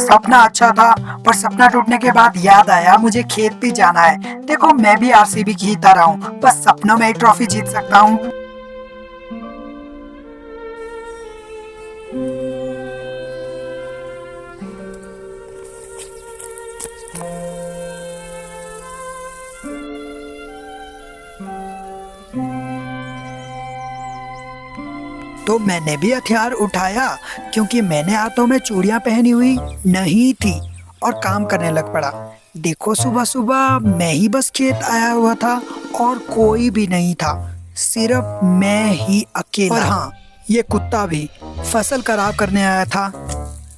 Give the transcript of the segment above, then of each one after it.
सपना अच्छा था, पर सपना टूटने के बाद याद आया मुझे खेत भी जाना है। देखो मैं भी आरसीबी की ही तरह हूँ, बस सपनों में एक ट्रॉफी जीत सकता हूँ। तो मैंने भी हथियार उठाया, क्योंकि मैंने हाथों में चूड़ियां पहनी हुई नहीं थी, और काम करने लग पड़ा। देखो सुबह सुबह मैं ही बस खेत आया हुआ था और कोई भी नहीं था, सिर्फ मैं ही अकेला। और हाँ, ये कुत्ता भी फसल खराब करने आया था,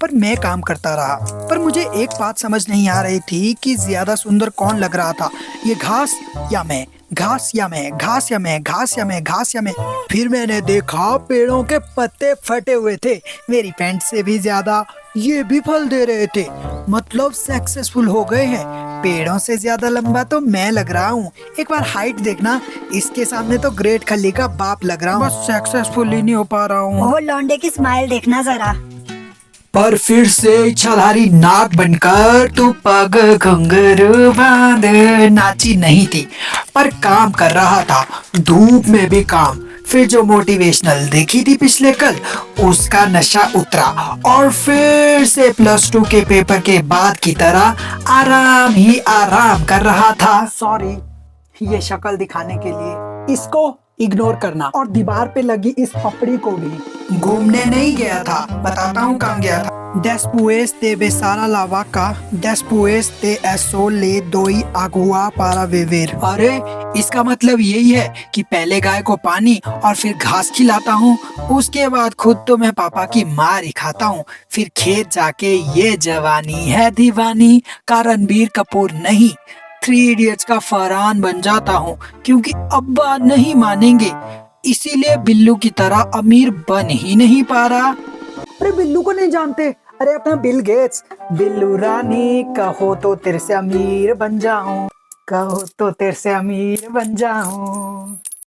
पर मैं काम करता रहा। पर मुझे एक बात समझ नहीं आ रही थी कि ज्यादा सुंदर कौन लग रहा था, ये घास या मैं, घास या मैं, घास या मैं, घास या मैं, घास या मैं। फिर मैंने देखा पेड़ों के पत्ते फटे हुए थे, मेरी पैंट से भी ज्यादा ये भी फल दे रहे थे। मतलब सक्सेसफुल हो गए हैं। पेड़ों से ज्यादा लंबा तो मैं लग रहा हूँ। एक बार हाइट देखना, इसके सामने तो ग्रेट खली का बाप लग रहा हूँ, बस सक्सेसफुल ही नहीं हो पा रहा हूँ। वो लौंडे की स्माइल देखना जरा। पर फिर से इच्छाधारी नाग बनकर तू पग घुंघरू बांध नाची नहीं थी, पर काम कर रहा था, धूप में भी काम। फिर जो मोटिवेशनल देखी थी पिछले कल, उसका नशा उतरा, और फिर से +2 के पेपर के बाद की तरह आराम ही आराम कर रहा था। सॉरी ये शक्ल दिखाने के लिए, इसको इग्नोर करना, और दीवार पे लगी इस पपड़ी को भी। घूमने नहीं गया था, बताता हूँ कहाँ गया था। Después de besar a la vaca, después de eso le doy agua para beber। अरे इसका मतलब यही है कि पहले गाय को पानी और फिर घास खिलाता हूँ, उसके बाद खुद तो मैं पापा की मार ही खाता हूँ, फिर खेत जाके ये जवानी है दीवानी का रणबीर कपूर नहीं, 3 इडियट्स का फरहान बन जाता हूँ, क्योंकि अब्बा नहीं मानेंगे, इसीलिए बिल्लू की तरह अमीर बन ही नहीं पा रहा। अरे बिल्लू को नहीं जानते? अरे अपना बिल गेट्स। बिल्लू रानी कहो तो तेरे से अमीर बन जाऊं, कहो तो तेरे से अमीर बन जाऊं।